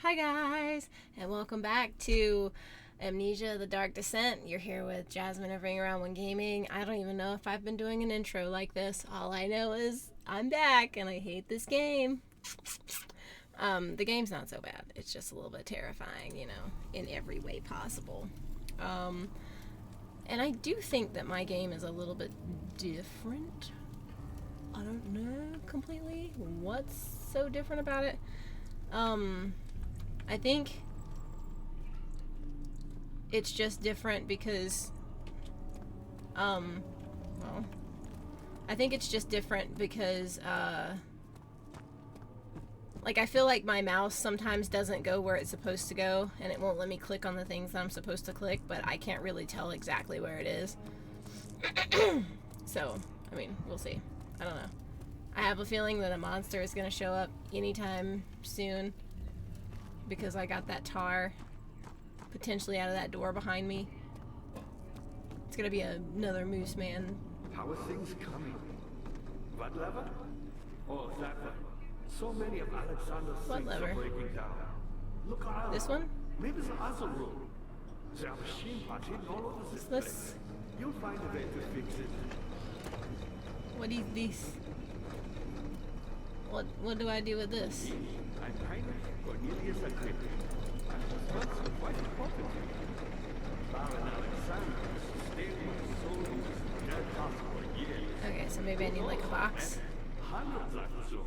Hi guys, and welcome back to Amnesia, The Dark Descent. You're here with Jasmine of Ring Around One Gaming. I don't even know if I've been doing an intro like this. All I know is I'm back and I hate this game. The game's not so bad. It's just a little bit terrifying, you know, in every way possible. And I do think that my game is a little bit different. I don't know completely what's so different about it. I think it's just different because, well, I think it's just different because, like, I feel like my mouse sometimes doesn't go where it's supposed to go, and it won't let me click on the things that I'm supposed to click, but I can't really tell exactly where it is. So, I mean, we'll see. I don't know. I have a feeling that a monster is going to show up anytime soon because I got that tar potentially out of that door behind me. It's going to be another moose man. How are things coming? What lever? Oh, that one. So many of Alexander's What things lever? are breaking down. Look around. This one? Maybe the other room. There are machine parts hidden all over this place. You'll find a way to fix it. What is this? What do I do with this? I'm Heinrich Cornelius Agrippa. I was once quite important to you. Baron Alexander stayed my soul in their house for years. Okay, so maybe I need like a box. Hundreds of so.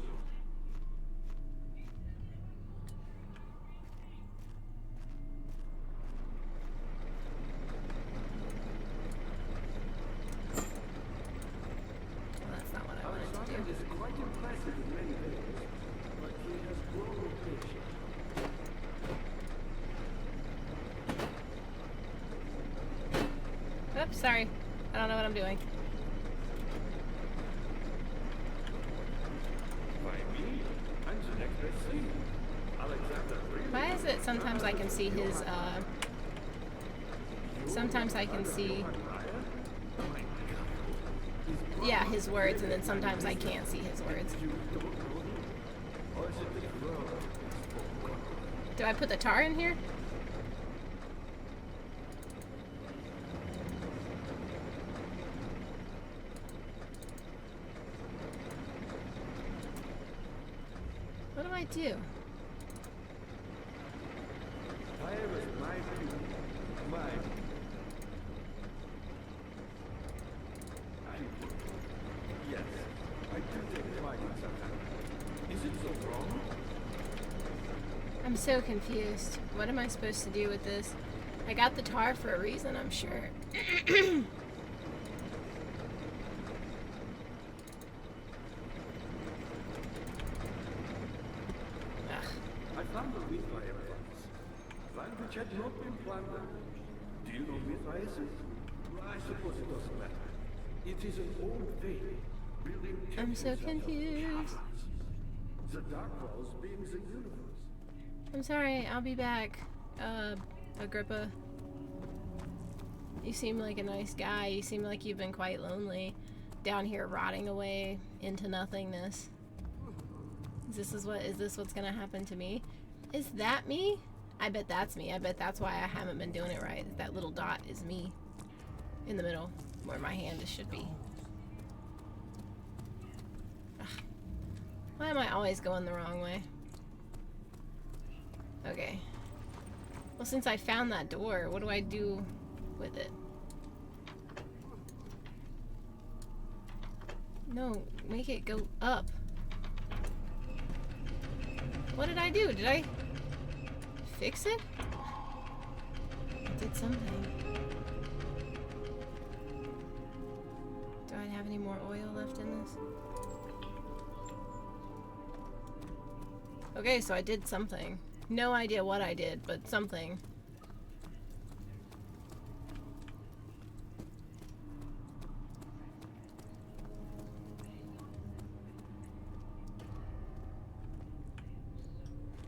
Well, that's not what I wanted to Alexander do. is quite impressive in many ways, but he has grown impatient. Oops, sorry. I don't know what I'm doing. By me, I'm the next best thing. Alexander really Why is it sometimes I can see his, sometimes I can see, yeah, his words, and then sometimes I can't see his words. or is it the world? Do I put the tar in here? What do I do? Fire is my fuel. Mine. Yes, I do take pride in something. Is it so wrong? I'm so confused. What am I supposed to do with this? I got the tar for a reason, I'm sure. Ugh. I found a Mithraeus once. One which had not been plundered. Do you know Mithraeus? I suppose it doesn't matter. It is an old faith. Building I'm so temples out of confused. castles. The dark walls being the universe. I'm sorry, I'll be back. Agrippa. You seem like a nice guy. You seem like you've been quite lonely. Down here rotting away into nothingness. Is this what's gonna happen to me? Is that me? I bet that's me. I bet that's why I haven't been doing it right. That little dot is me. In the middle, where my hand should be. Ugh. Why am I always going the wrong way? Okay. Well, since I found that door, what do I do with it? No, make it go up. What did I do? Did I fix it? I did something. Do I have any more oil left in this? Okay, so I did something. No idea what I did, but something.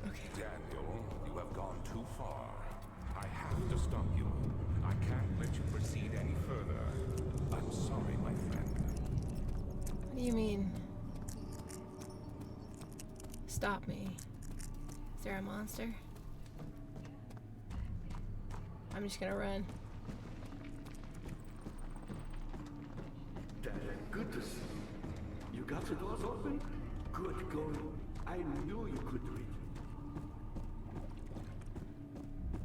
Okay. Daniel, you have gone too far. I have to stop you. I can't let you proceed any further. I'm sorry, my friend. What do you mean? Stop me. Is there a monster? I'm just gonna run. Dad, good to see you. You got the doors open? Good going. I knew you could do it.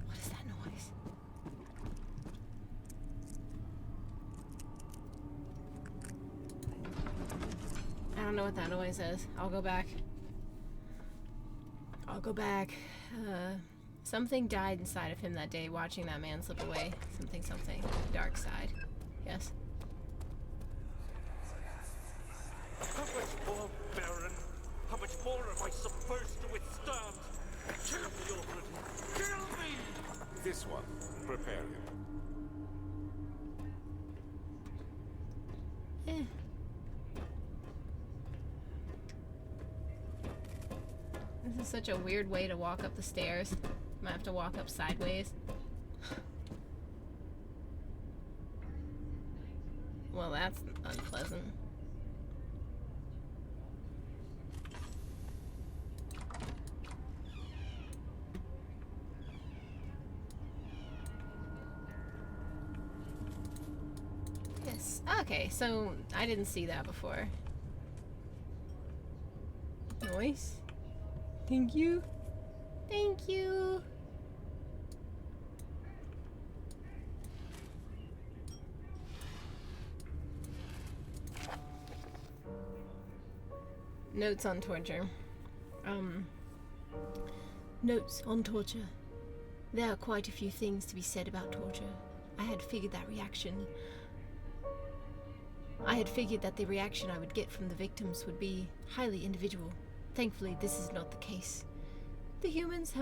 What is that noise? I don't know what that noise is. I'll go back. I'll go back. Something died inside of him that day watching that man slip away. Something. Dark side. Yes. How much more, Baron? How much more am I supposed to withstand? Kill me already! Kill me! This one, prepare him. Eh. This is such a weird way to walk up the stairs. Might have to walk up sideways. Well, that's unpleasant. Yes. Okay, so I didn't see that before. Noise. Thank you. Thank you. Notes on torture. Notes on torture. There are quite a few things to be said about torture. I had figured that the reaction I would get from the victims would be highly individual. Thankfully, this is not the case. The humans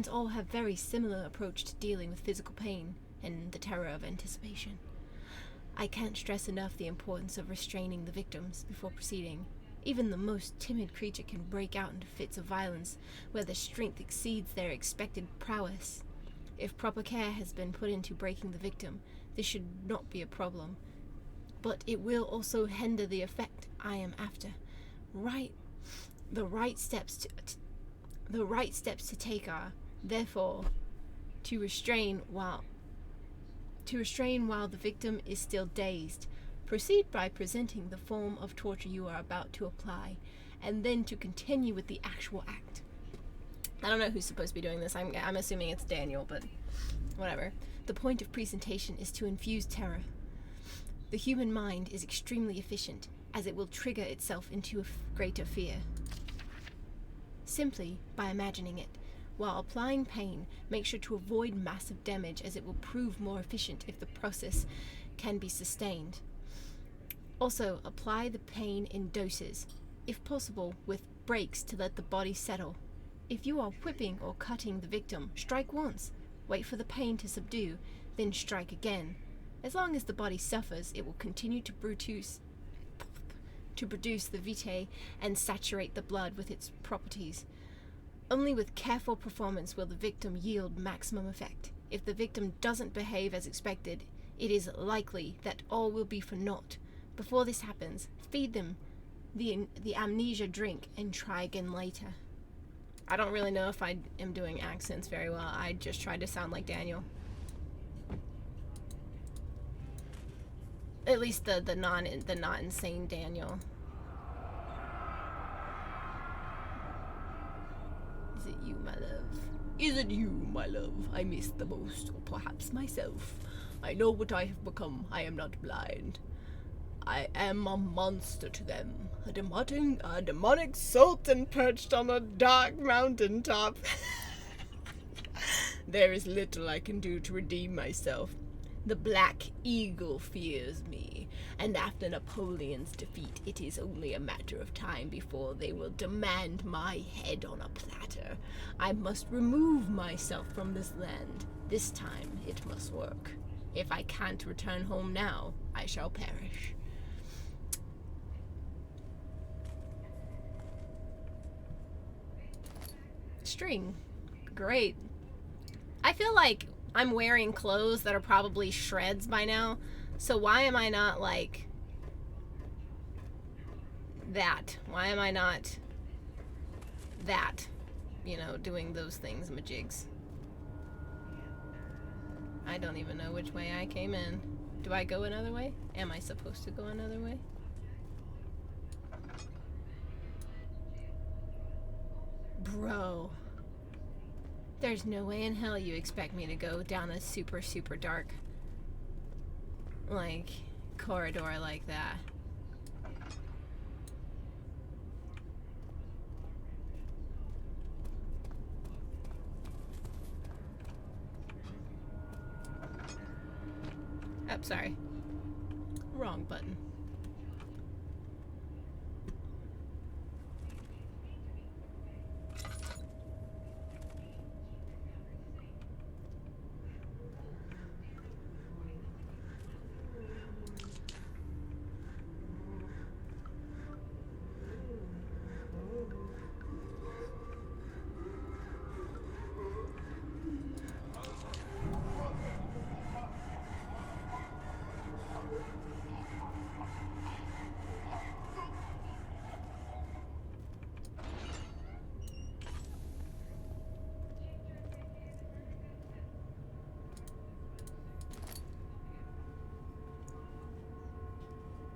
all have very similar approach to dealing with physical pain and the terror of anticipation. I can't stress enough the importance of restraining the victims before proceeding. Even the most timid creature can break out into fits of violence where their strength exceeds their expected prowess. If proper care has been put into breaking the victim, this should not be a problem. But it will also hinder the effect I am after. The right steps to take are, therefore, to restrain while the victim is still dazed. Proceed by presenting the form of torture you are about to apply, and then to continue with the actual act. I don't know who's supposed to be doing this. I'm assuming it's Daniel, but whatever. The point of presentation is to infuse terror. The human mind is extremely efficient, as it will trigger itself into a greater fear. Simply by imagining it. While applying pain, make sure to avoid massive damage, as it will prove more efficient if the process can be sustained. Also, apply the pain in doses, if possible with breaks to let the body settle. If you are whipping or cutting the victim, strike once, wait for the pain to subdue, then strike again. As long as the body suffers, it will continue to produce the vitae and saturate the blood with its properties. Only with careful performance will the victim yield maximum effect. If the victim doesn't behave as expected, it is likely that all will be for naught. Before this happens, feed them the amnesia drink and try again later. I don't really know if I am doing accents very well. I just tried to sound like Daniel. At least the not insane Daniel. Is it you, my love? Is it you, my love, I miss the most, or perhaps myself? I know what I have become. I am not blind. I am a monster to them. A demonic sultan perched on a dark mountain top. There is little I can do to redeem myself. The Black Eagle fears me, and after Napoleon's defeat, it is only a matter of time before they will demand my head on a platter. I must remove myself from this land. This time it must work. If I can't return home now, I shall perish. String. Great. I feel like I'm wearing clothes that are probably shreds by now, so why am I not like that? Why am I not that? You know, doing those things, majigs. I don't even know which way I came in. Do I go another way? Am I supposed to go another way? Bro. There's no way in hell you expect me to go down a super, super dark, like, corridor like that. Oh, sorry. Wrong button.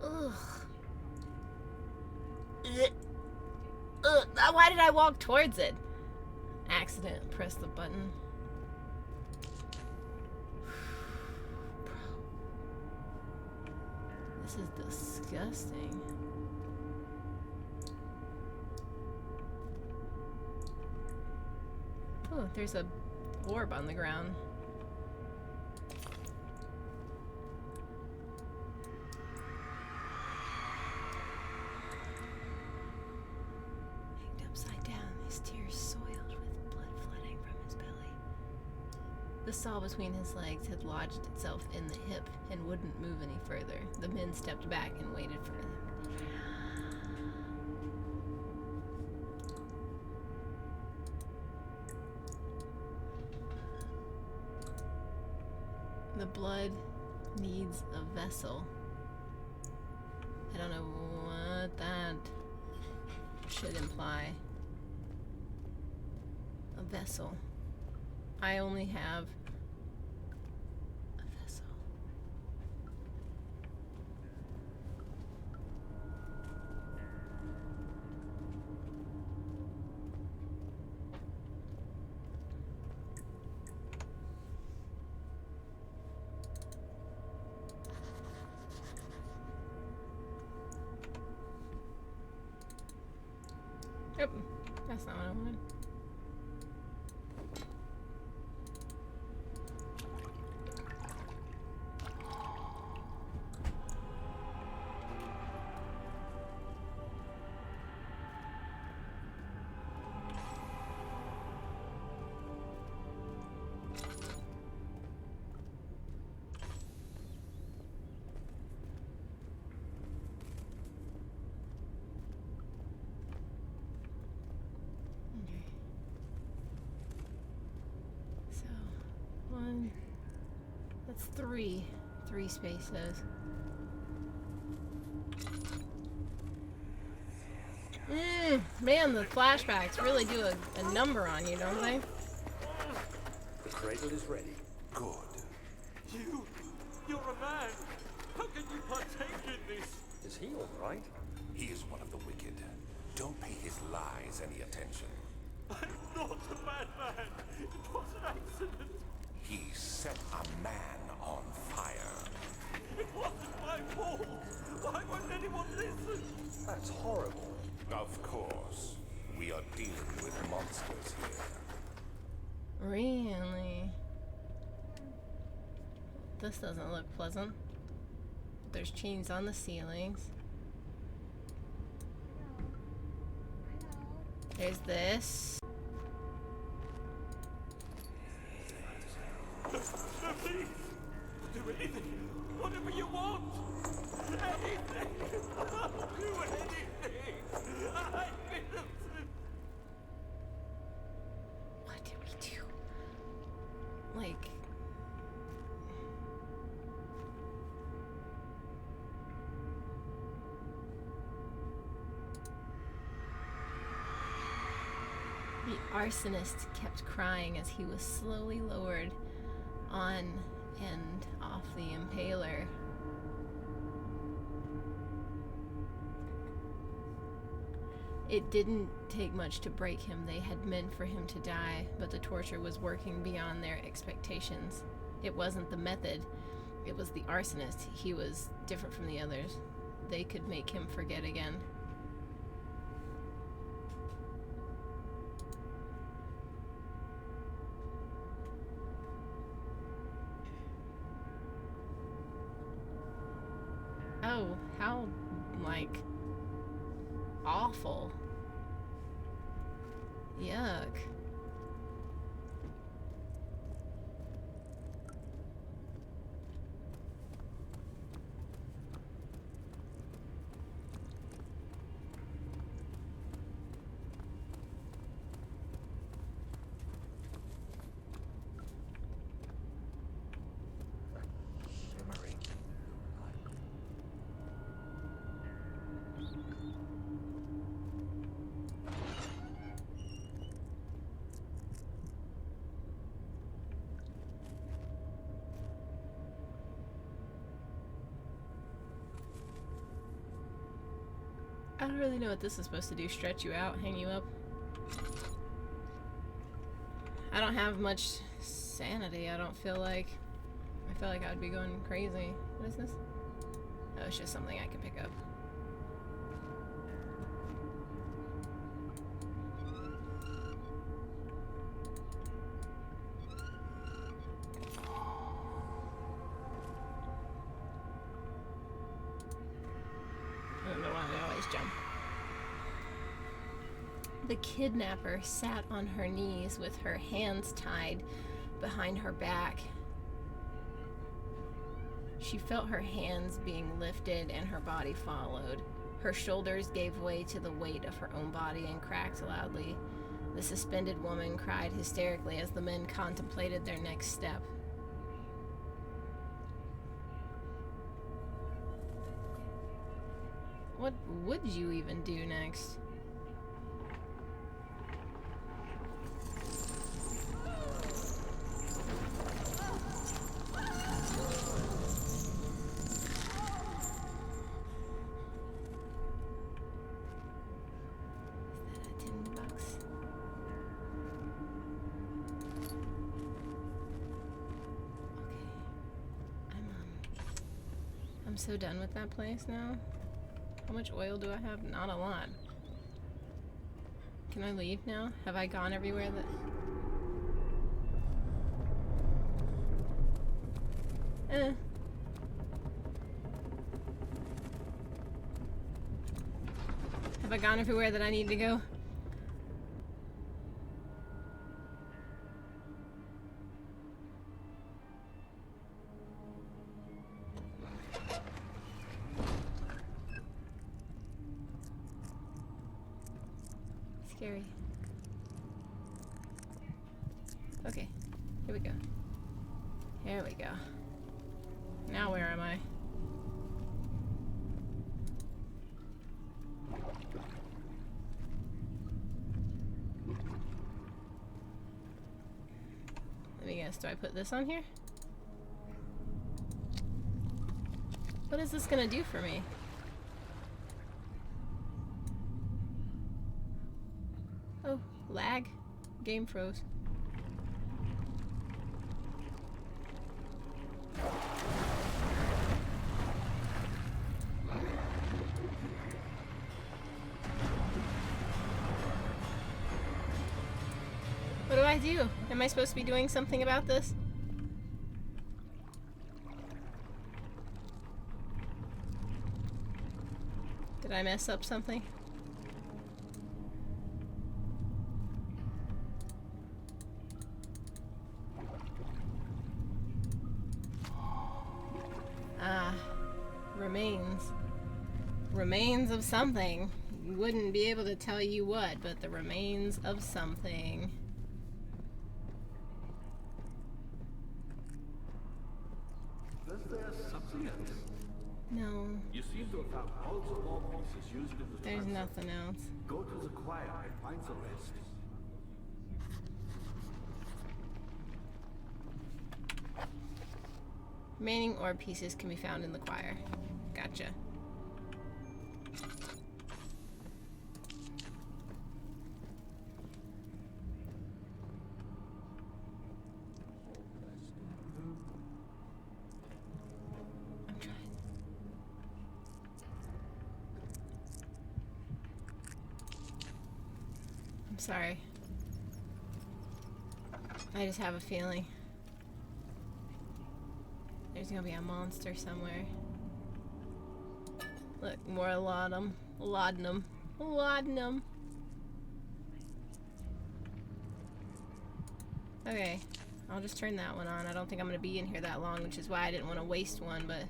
Ugh. Ugh. Why did I walk towards it? Accident. Press the button. Bro. This is disgusting. Oh, there's a orb on the ground. The saw between his legs had lodged itself in the hip and wouldn't move any further. The men stepped back and waited for him. The blood needs a vessel. I don't know what that should imply. A vessel. I only have a vessel. Yep, that's not what I wanted. That's three spaces. Man, the flashbacks really do a number on you, don't they? The cradle is ready. Good. You're a man. How can you partake in this? Is he all right? He is one of the wicked. Don't pay his lies any attention. I'm not a bad man. It was an accident. He set a man on fire. It wasn't my fault. Why won't anyone listen? That's horrible. Of course. We are dealing with monsters here. Really? This doesn't look pleasant. There's chains on the ceilings. There's this. No, please. Do anything. Whatever you want. Anything. I'll do anything. I'm innocent. What did we do? Like... The arsonist kept crying as he was slowly lowered on end off the impaler. It didn't take much to break him. They had meant for him to die, but the torture was working beyond their expectations. It wasn't the method, it was the arsonist. He was different from the others. They could make him forget again. Oh, how, like, awful. Yuck. Shimmering. I don't really know what this is supposed to do. Stretch you out, hang you up. I don't have much sanity, I don't feel like. I feel like I'd be going crazy. What is this? Oh, it's just something I can pick up. I don't know why I always jump. The kidnapper sat on her knees with her hands tied behind her back. She felt her hands being lifted and her body followed. Her shoulders gave way to the weight of her own body and cracked loudly. The suspended woman cried hysterically as the men contemplated their next step. What would you even do next? I'm so done with that place now. How much oil do I have? Not a lot. Can I leave now? Have I gone everywhere that... Have I gone everywhere that I need to go? Scary. Okay, here we go. Here we go. Now where am I? Let me guess, do I put this on here? What is this gonna do for me? Oh, lag. Game froze. What do I do? Am I supposed to be doing something about this? Did I mess up something? Ah, remains. Remains of something. Wouldn't be able to tell you what, but the remains of something. Was there something else? No, You seem to have found all the small pieces used in the there's transfer. nothing else. Go to the choir and find the rest. Remaining orb pieces can be found in the choir. Gotcha. I'm trying. I'm sorry. I just have a feeling there's gonna be a monster somewhere. Look, more laudanum. Laudanum. Laudanum. Okay, I'll just turn that one on. I don't think I'm gonna be in here that long, which is why I didn't want to waste one, but...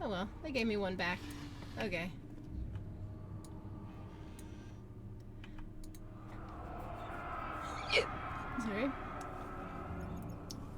oh well, they gave me one back. Okay. Sorry.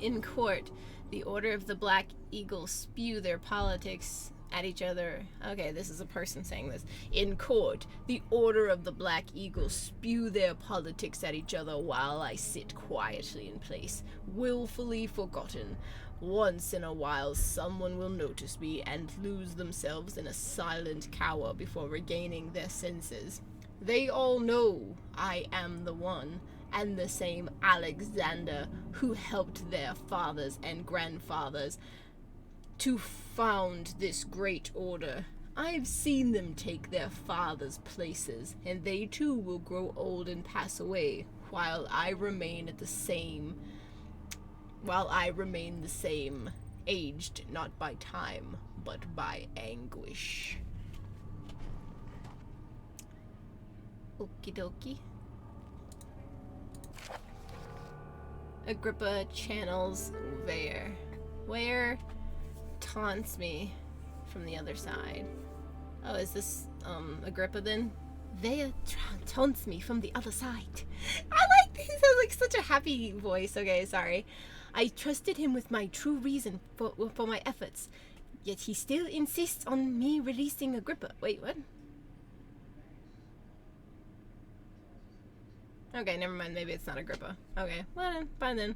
In court, the Order of the Black Eagle spew their politics at each other. Okay, this is a person saying this. In court, the Order of the Black Eagle spew their politics at each other while I sit quietly in place, willfully forgotten. Once in a while, someone will notice me and lose themselves in a silent cower before regaining their senses. They all know I am the one, and the same Alexander who helped their fathers and grandfathers to found this great order. I've seen them take their fathers' places, and they too will grow old and pass away, while I remain the same, aged not by time, but by anguish. Okie dokie. Agrippa channels Ware. Ware taunts me from the other side. Oh, is this Agrippa then? Ware taunts me from the other side. I like this. He sounds like such a happy voice. Okay, sorry. I trusted him with my true reason for my efforts, yet he still insists on me releasing Agrippa. Wait, what? Okay, never mind. Maybe it's not Agrippa. Okay, well then, fine then.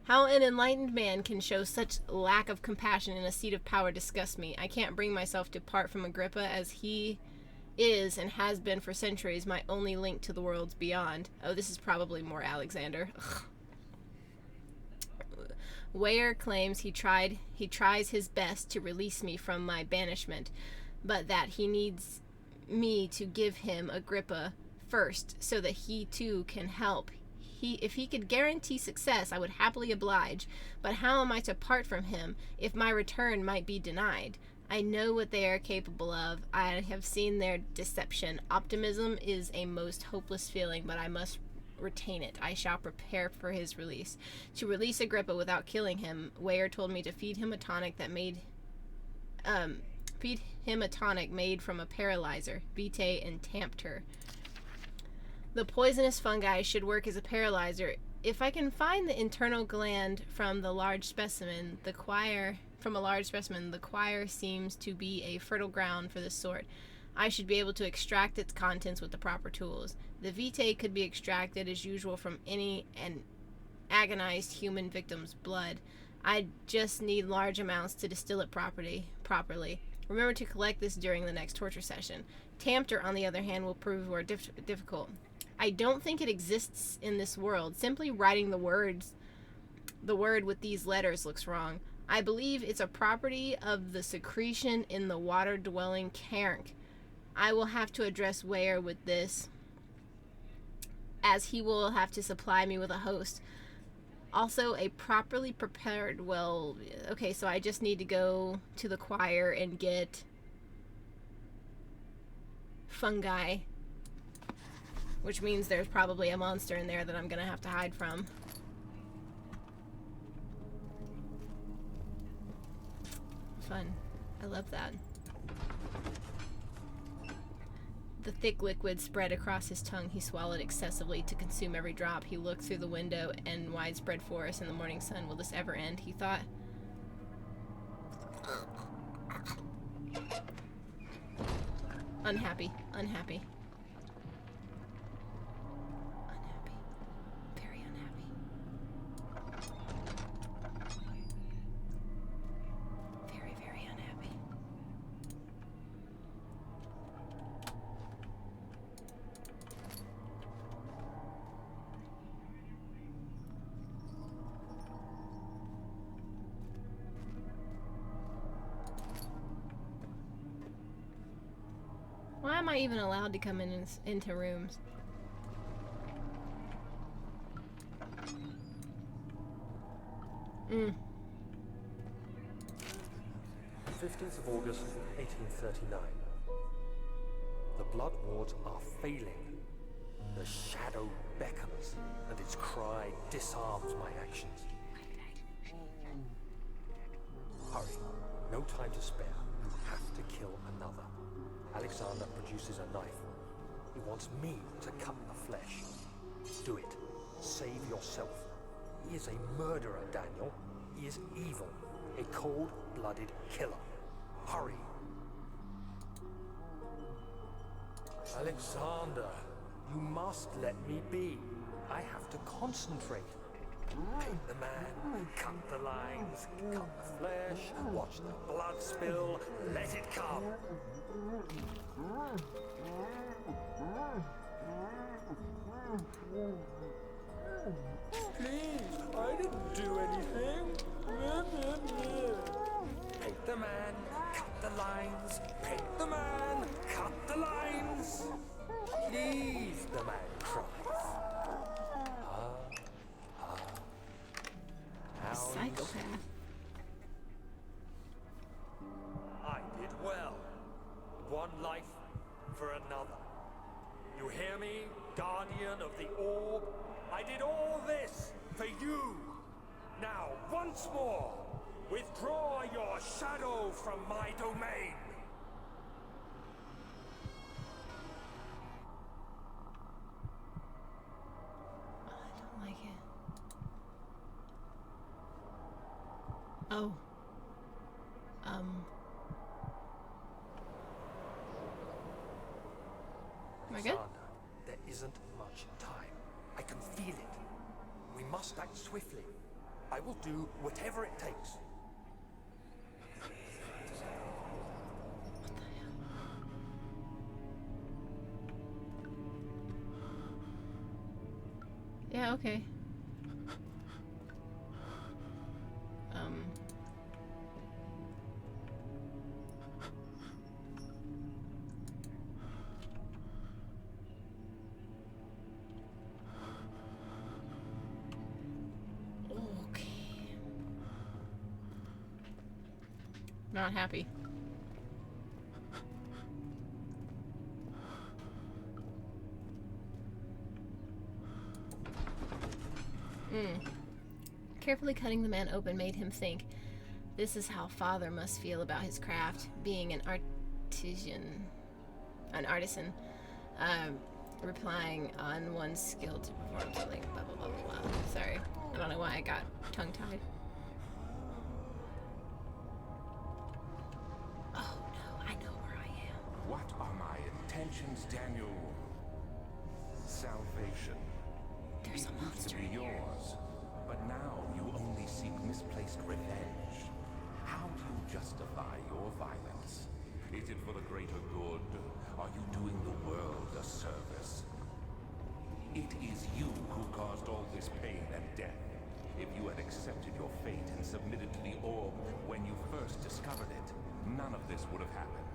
How an enlightened man can show such lack of compassion in a seat of power disgusts me. I can't bring myself to part from Agrippa, as he is and has been for centuries my only link to the worlds beyond. Oh, this is probably more Alexander. Ugh. Ware claims he tries his best to release me from my banishment, but that he needs me to give him Agrippa first, so that he too can help. If he could guarantee success, I would happily oblige, but how am I to part from him if my return might be denied? I know what they are capable of. I have seen their deception. Optimism is a most hopeless feeling, but I must retain it. I shall prepare for his release. To release Agrippa without killing him, Ware told me to feed him a tonic made from a paralyzer, Vitae and Tampter. The poisonous fungi should work as a paralyzer. If I can find the internal gland from a large specimen, the choir seems to be a fertile ground for this sort. I should be able to extract its contents with the proper tools. The vitae could be extracted as usual from any agonized human victim's blood. I just need large amounts to distill it properly. Remember to collect this during the next torture session. Tampter, on the other hand, will prove more difficult. I don't think it exists in this world. Simply writing the word with these letters looks wrong. I believe it's a property of the secretion in the water-dwelling carank. I will have to address Ware with this, as he will have to supply me with a host. Also, a properly prepared well... Okay, so I just need to go to the choir and get fungi, which means there's probably a monster in there that I'm gonna have to hide from. Fun. I love that. The thick liquid spread across his tongue. He swallowed excessively to consume every drop. He looked through the window and widespread forest and the morning sun. Will this ever end? He thought. Unhappy. Unhappy. Unhappy. Very unhappy. am I even allowed to come into rooms? 15th of August, 1839. The blood wards are failing. The shadow beckons, and its cry disarms my actions. Hurry. No time to spare. You have to kill another. Alexander produces a knife. He wants me to cut the flesh. Do it. Save yourself. He is a murderer, Daniel. He is evil. A cold-blooded killer. Hurry. Alexander, you must let me be. I have to concentrate. Paint the man, cut the lines, cut the flesh, watch the blood spill, let it come. Please, I didn't do anything. Paint the man, cut the lines, paint the man, cut the lines. Please, the man cries. Psychopath. I did well. One life for another. You hear me, guardian of the orb? I did all this for you. Now, once more, withdraw your shadow from my domain. I don't like it. Oh. Am I good? Alexander, there isn't much time. I can feel it. We must act swiftly. I will do whatever it takes. Yeah, okay. Okay. Not happy. Carefully cutting the man open made him think, this is how father must feel about his craft, being an artisan, replying on one's skill to perform something, blah, blah, blah, blah, blah. Sorry, I don't know why I got tongue-tied. Oh no, I know where I am. What are my intentions, Daniel? Salvation. There's a It used monster to be in here. yours, but now you only seek misplaced revenge. How do you justify your violence? Is it for the greater good? Are you doing the world a service? It is you who caused all this pain and death. If you had accepted your fate and submitted to the orb when you first discovered it, none of this would have happened.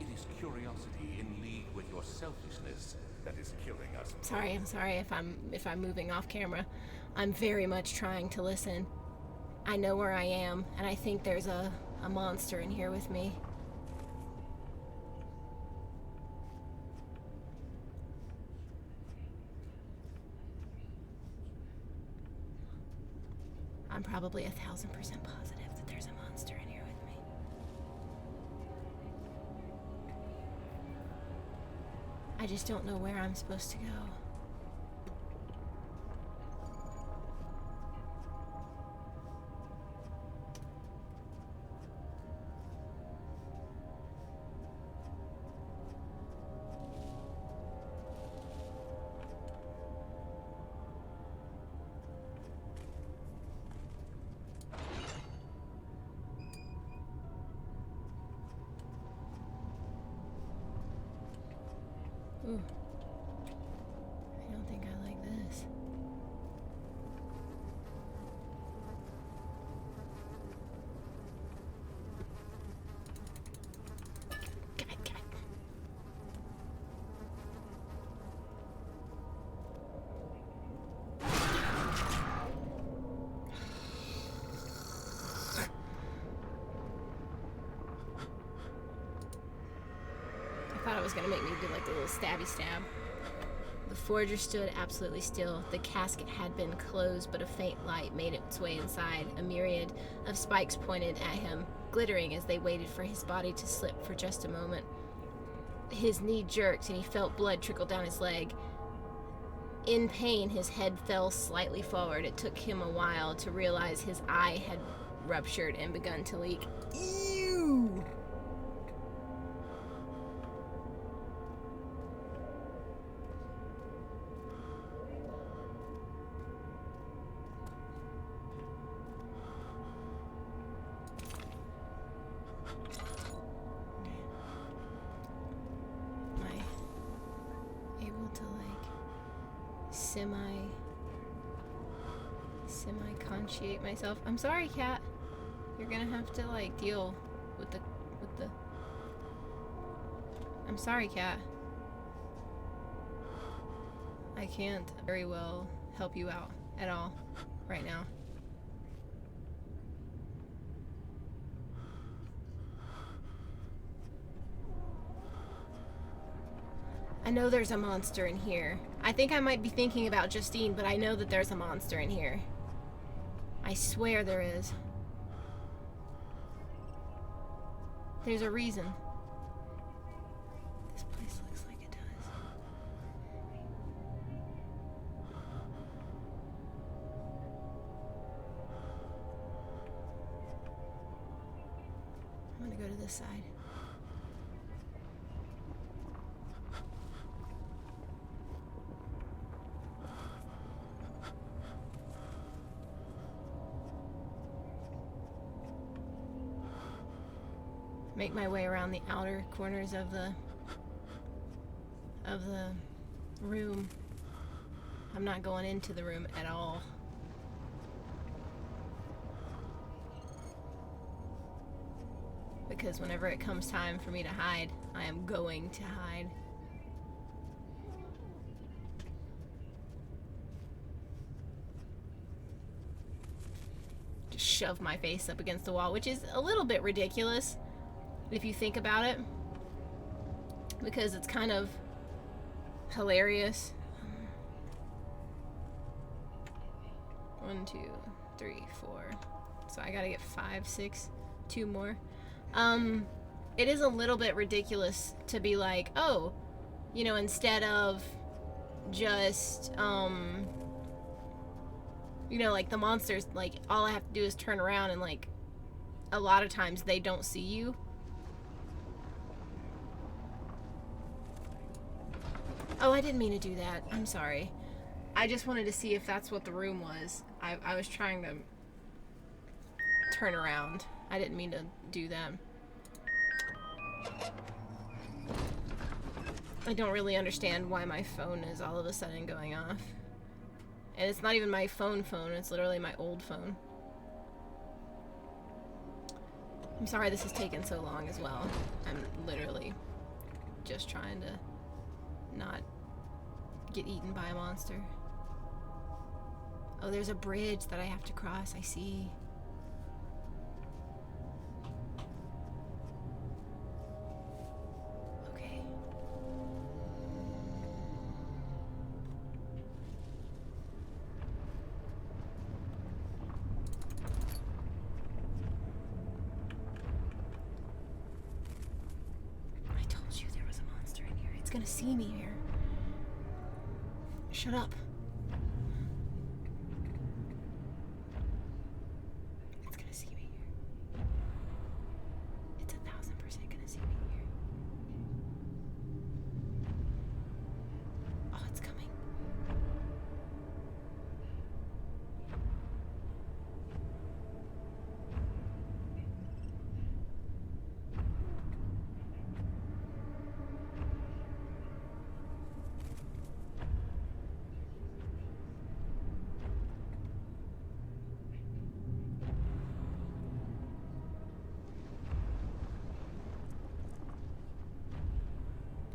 It is curiosity in league with your selfishness that is killing us. I'm sorry if I'm moving off camera. I'm very much trying to listen. I know where I am, and I think there's a monster in here with me. I'm probably 1,000% positive that there's a monster in here with me. I just don't know where I'm supposed to go. Ooh. I don't think I like this. God. gonna make me do like the little stabby stab. The forger stood absolutely still. The casket had been closed, but a faint light made its way inside. A myriad of spikes pointed at him, glittering as they waited for his body to slip for just a moment. His knee jerked, and he felt blood trickle down his leg. In pain, his head fell slightly forward. It took him a while to realize his eye had ruptured and begun to leak. Ew! Semi-consciate myself. I'm sorry, cat. You're gonna have to like deal with the I'm sorry, cat. I can't very well help you out at all right now. I know there's a monster in here. I think I might be thinking about Justine, but I know that there's a monster in here. I swear there is. There's a reason. This place looks like it does. I'm gonna go to this side. Make my way around the outer corners of the room. I'm not going into the room at all. Because whenever it comes time for me to hide, I am going to hide. Just shove my face up against the wall, which is a little bit ridiculous if you think about it, because it's kind of hilarious. 1, 2, 3, 4. So I gotta get 5, 6, 2 more. It is a little bit ridiculous to be like, oh, you know, instead of just, you know, like the monsters, like all I have to do is turn around and like a lot of times they don't see you. Oh, I didn't mean to do that. I'm sorry. I just wanted to see if that's what the room was. I was trying to turn around. I didn't mean to do that. I don't really understand why my phone is all of a sudden going off. And it's not even my phone, it's literally my old phone. I'm sorry this has taken so long as well. I'm literally just trying to not get eaten by a monster. Oh, there's a bridge that I have to cross, I see. Okay. I told you there was a monster in here. It's gonna see me here. Shut up. It's gonna see me here. It's 1,000% gonna see me here. Oh, it's coming.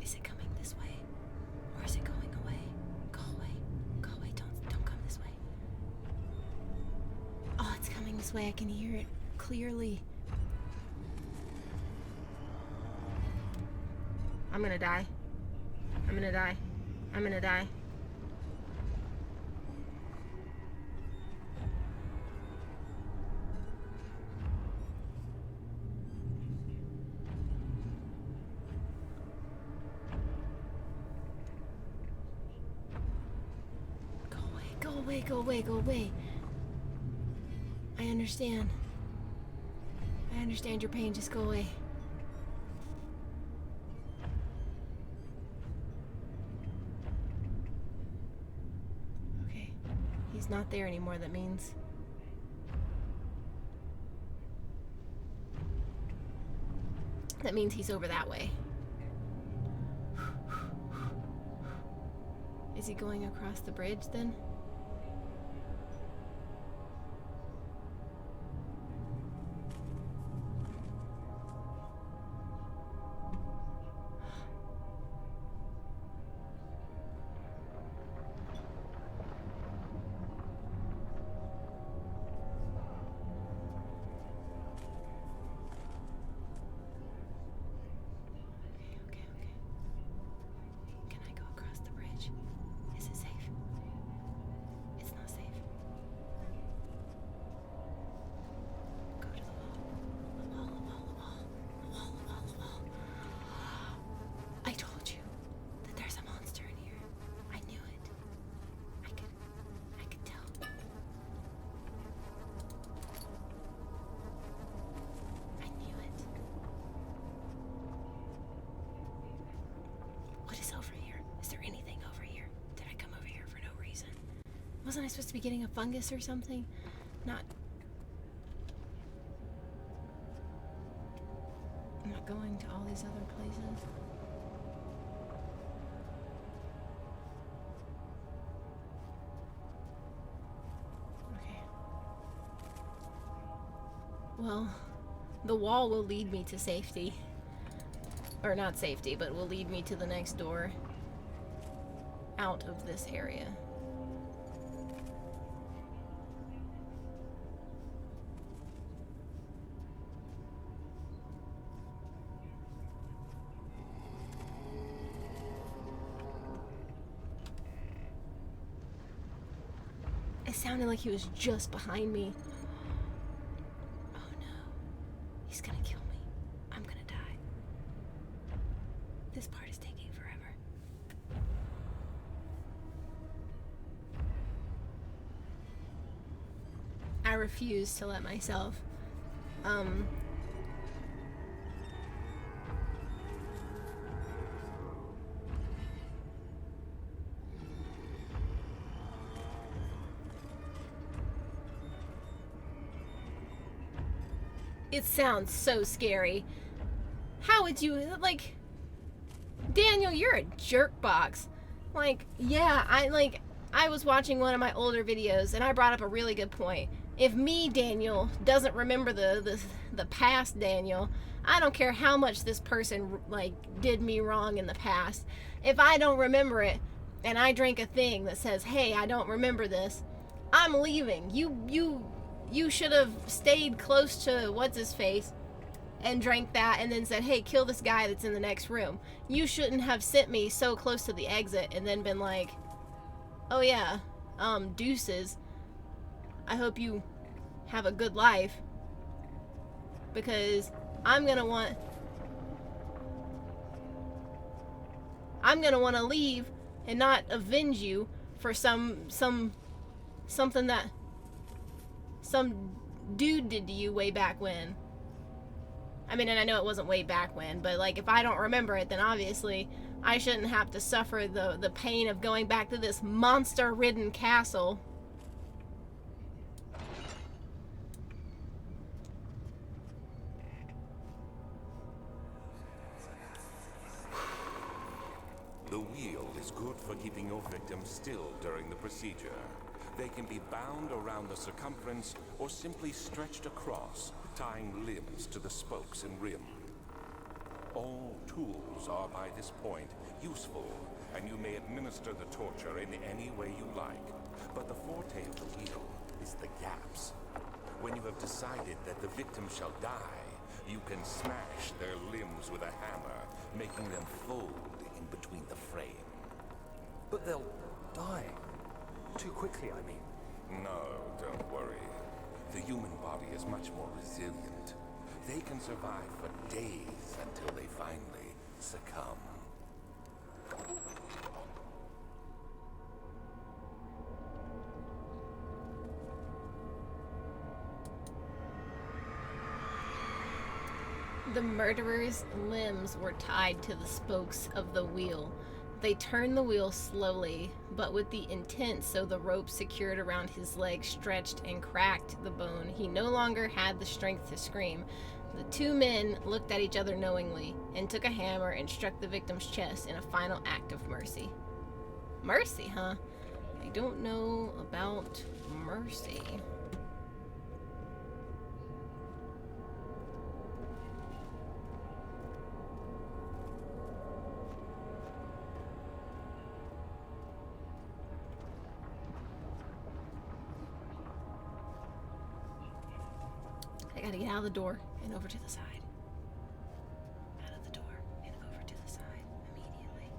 Is it coming this way? Or is it going away? Go away. Go away. Don't come this way. Oh, it's coming this way. I can hear it clearly. I'm gonna die. I'm gonna die. I'm gonna die. Go away, go away, go away, go away. I understand. I understand your pain. Just go away. Okay. He's not there anymore. That means... that means he's over that way. Is he going across the bridge then? Wasn't I supposed to be getting a fungus or something? Not... I'm not going to all these other places. Okay. Well, the wall will lead me to safety. Or not safety, but will lead me to the next door. Out of this area. It sounded like he was just behind me. Oh no. He's gonna kill me. I'm gonna die. This part is taking forever. I refuse to let myself, It sounds so scary. How would you, like... Daniel, you're a jerk box. Like, yeah, I was watching one of my older videos, and I brought up a really good point. If me, Daniel, doesn't remember the past Daniel, I don't care how much this person, like, did me wrong in the past. If I don't remember it, and I drink a thing that says, hey, I don't remember this, I'm leaving. You should have stayed close to what's-his-face and drank that and then said, hey, kill this guy that's in the next room. You shouldn't have sent me so close to the exit and then been like, oh yeah, deuces. I hope you have a good life. Because I'm gonna want to leave and not avenge you for something that some dude did to you way back when. I mean, and I know it wasn't way back when, but like if I don't remember it, then obviously I shouldn't have to suffer the pain of going back to this monster-ridden castle. The wheel is good for keeping your victims still during the procedure. They can be bound around the circumference or simply stretched across, tying limbs to the spokes and rim. All tools are by this point useful, and you may administer the torture in any way you like. But the forte of the wheel is the gaps. When you have decided that the victim shall die, you can smash their limbs with a hammer making them fold in between the frame. But they'll die. Too quickly, I mean. No, don't worry. The human body is much more resilient. They can survive for days until they finally succumb. The murderer's limbs were tied to the spokes of the wheel. They turned the wheel slowly, but with the intent so the rope secured around his leg stretched and cracked the bone. He no longer had the strength to scream. The two men looked at each other knowingly and took a hammer and struck the victim's chest in a final act of mercy. Mercy, huh? I don't know about mercy. I gotta get out of the door and over to the side. Out of the door and over to the side immediately.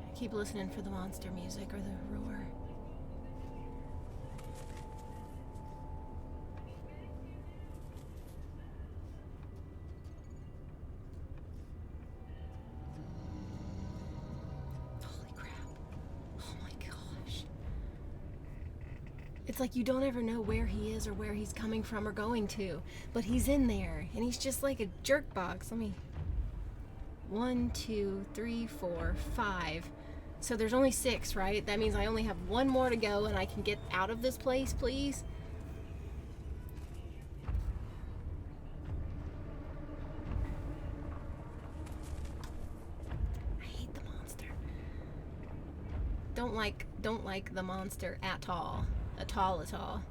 I keep listening for the monster music or the roar. It's like you don't ever know where he is or where he's coming from or going to, but he's in there and he's just like a jerk box. Let me 1, 2, 3, 4, 5. So there's only 6, right? That means I only have 1 more to go and I can get out of this place, please. I hate the monster. Don't like the monster at all. At all.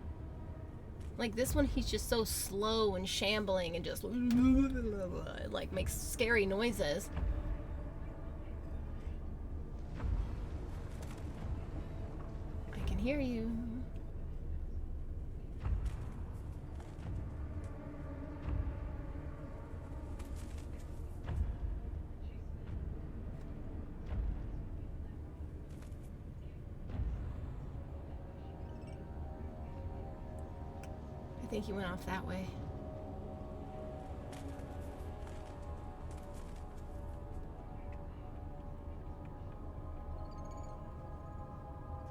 Like this one, he's just so slow and shambling and just like makes scary noises. I can hear you. I think he went off that way.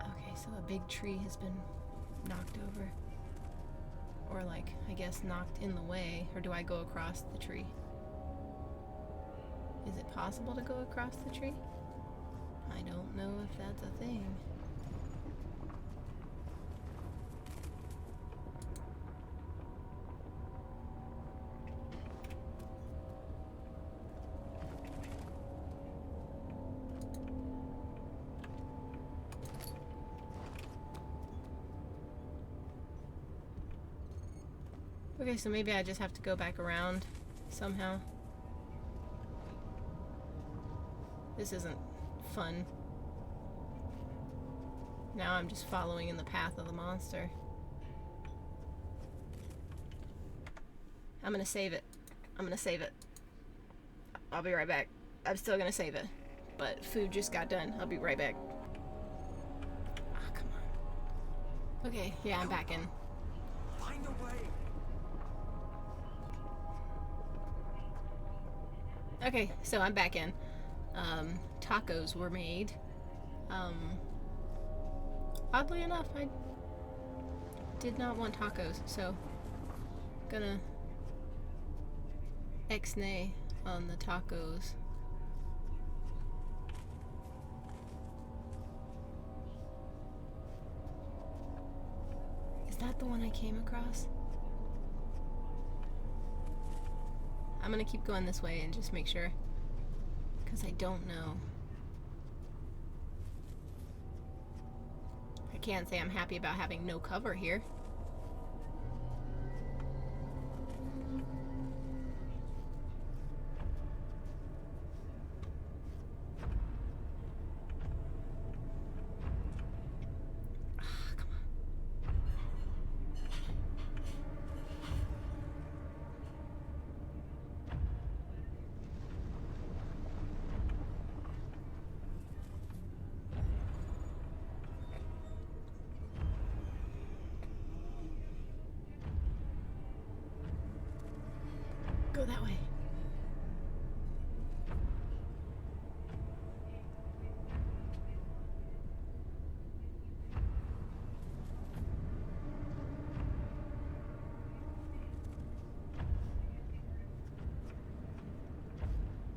Okay, so a big tree has been knocked over. Or like, I guess knocked in the way. Or do I go across the tree? Is it possible to go across the tree? I don't know if that's a thing. Okay, so maybe I just have to go back around somehow. This isn't fun. Now I'm just following in the path of the monster. I'm gonna save it. I'll be right back. I'm still gonna save it. But food just got done. I'll be right back. Oh, come on. Okay, yeah, I'm back in. Find a way. Okay, so I'm back in. Tacos were made. Oddly enough, I did not want tacos, so gonna ex-nay on the tacos. Is that the one I came across? I'm gonna keep going this way and just make sure, because I don't know. I can't say I'm happy about having no cover here. Go that way.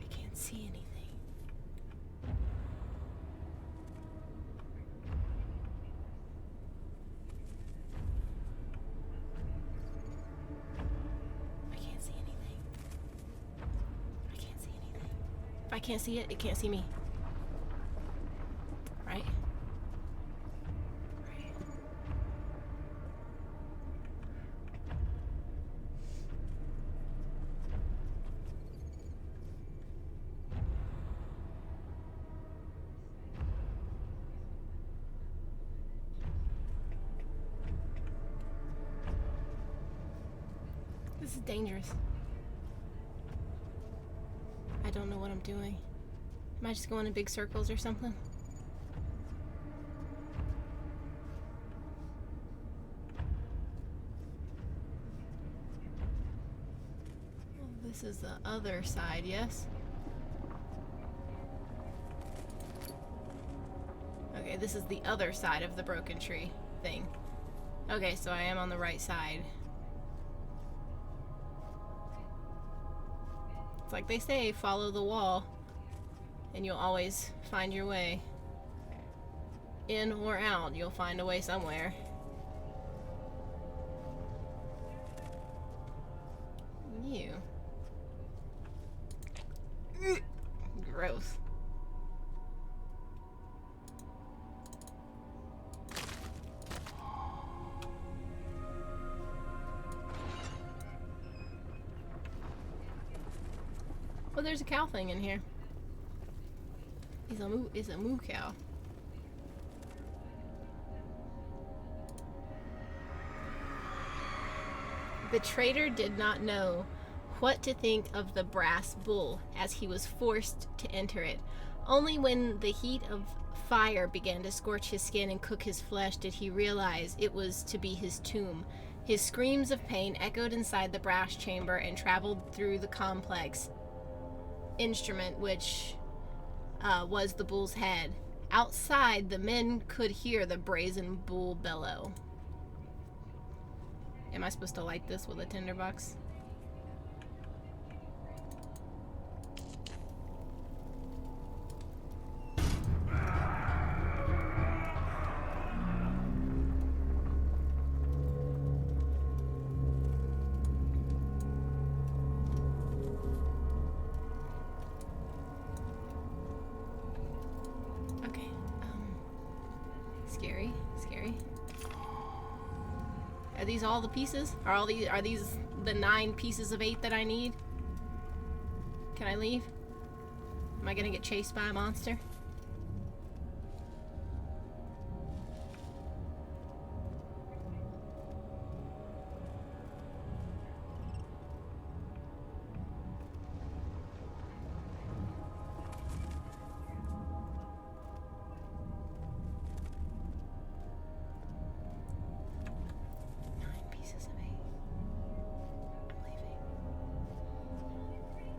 I can't see anything. If I can't see it, it can't see me. Right? Right. This is dangerous. I don't know what I'm doing. Am I just going in big circles or something? Well, this is the other side, yes? Okay, this is the other side of the broken tree thing. Okay, so I am on the right side. It's like they say, follow the wall, and you'll always find your way. In or out, you'll find a way somewhere. Ew. Gross. Oh, there's a cow thing in here. It's a moo cow. The trader did not know what to think of the brass bull as he was forced to enter it. Only when the heat of fire began to scorch his skin and cook his flesh did he realize it was to be his tomb. His screams of pain echoed inside the brass chamber and traveled through the complex instrument, which was the bull's head. Outside, the men could hear the brazen bull bellow. Am I supposed to light this with a tinderbox? Scary. Are these all the pieces? Are these the 9 pieces of 8 that I need? Can I leave? Am I gonna get chased by a monster?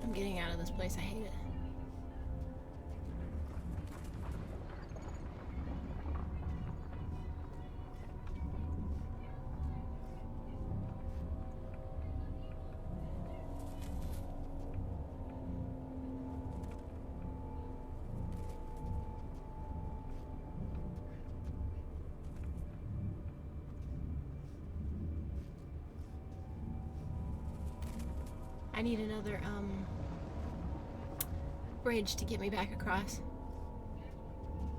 I'm getting out of this place. I hate it. I need another, bridge to get me back across.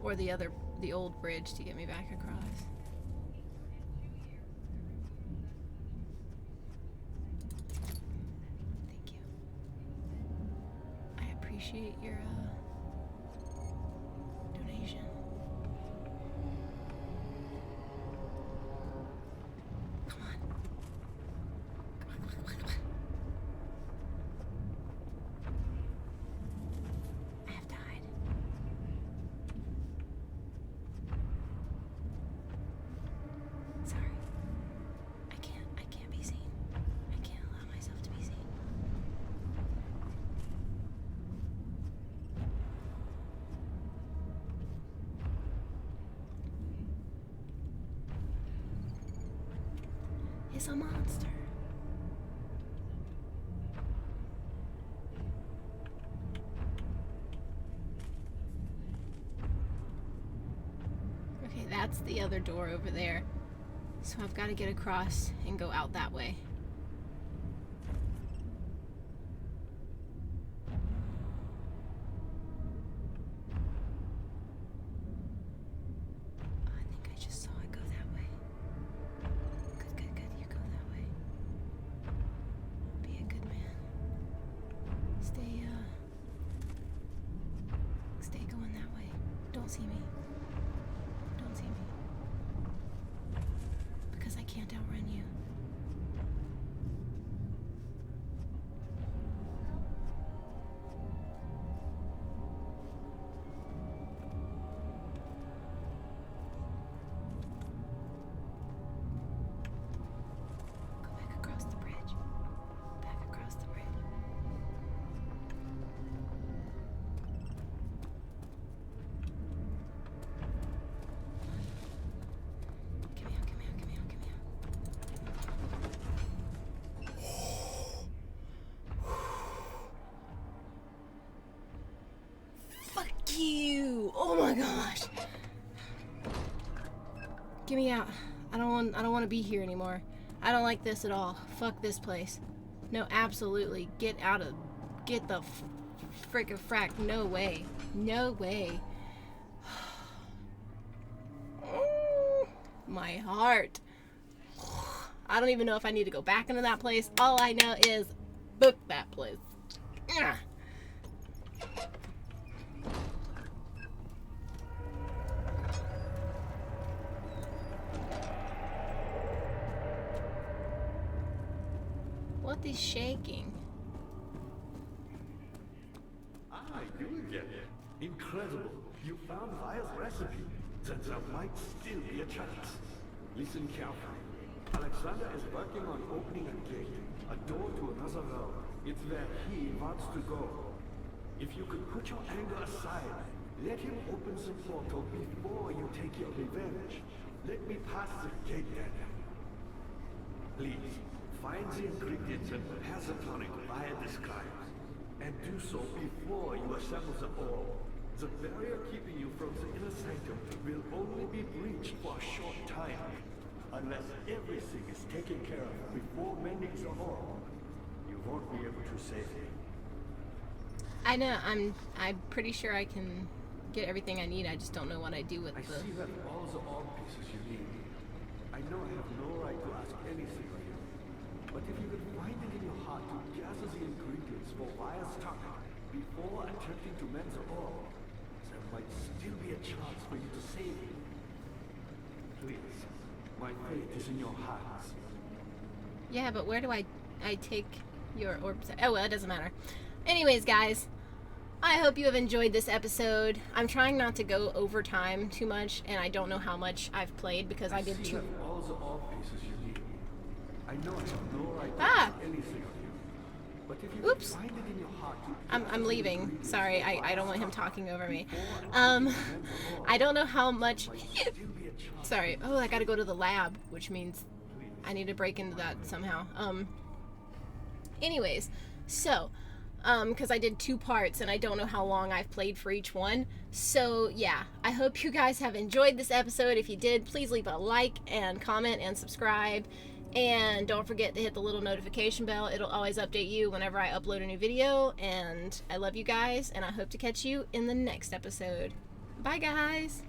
Or the old bridge to get me back across. Thank you. I appreciate your, donation. Come on. Come on. I have died. Sorry. I can't be seen. I can't allow myself to be seen. is a monster. Okay, that's the other door over there. So I've got to get across and go out that way. I think I just saw it go that way. Good, good, good. You go that way. Be a good man. Stay going that way. Don't see me. Don't see me. Because I can't outrun you. Go back across the bridge. Back across the bridge. Give me out, give me out, give me out, give me out. Fuck you! Oh my gosh! Get me out. I don't want to be here anymore. I don't like this at all. Fuck this place. No, absolutely. Get the frickin' frack. No way. No way. My heart. I don't even know if I need to go back into that place. All I know is book that place. Ugh. What is shaking? Ah, you again. Incredible. You found Vaya's recipe. Then there might still be a chance. Listen carefully. Alexander is working on opening a gate, a door to another realm. It's where he wants to go. If you could put your anger aside, let him open the portal before you take your revenge. Let me pass the gate, Daniel. Please, find the ingredients and prepare the tonic Vaya describes. And do so before you assemble the orb. The barrier keeping you from the inner sanctum will only be breached for a short time. Unless everything is taken care of before mending the orb, you won't be able to save him. I know. I'm pretty sure I can get everything I need. I just don't know what I do with I the. see you have all the orb pieces you need. I know I have no right to ask anything of you. But if you could find it in your heart to gather the ingredients for Vaya's tonic before attempting to mend the orb, there might still be a chance for you to save him. Please, my fate is in your hands. Yeah, but where do I take your orbs? Oh well, it doesn't matter. Anyways, guys, I hope you have enjoyed this episode. I'm trying not to go over time too much, and I don't know how much I've played because I did see you two. have all the orb pieces you need. I know I have no right to Ah! ask anything of you. But if you Oops. could find it in your heart to I'm leaving. ingredients Sorry, for I Vaya's don't want him tonic talking over me. before attempting to mend the orb, I don't know how much. might still be a chance. Sorry. Oh, I gotta go to the lab, which means I need to break into that somehow. Anyways, so, because I did 2 parts and I don't know how long I've played for each one. So, yeah, I hope you guys have enjoyed this episode. If you did, please leave a like and comment and subscribe. And don't forget to hit the little notification bell. It'll always update you whenever I upload a new video. And I love you guys, and I hope to catch you in the next episode. Bye, guys!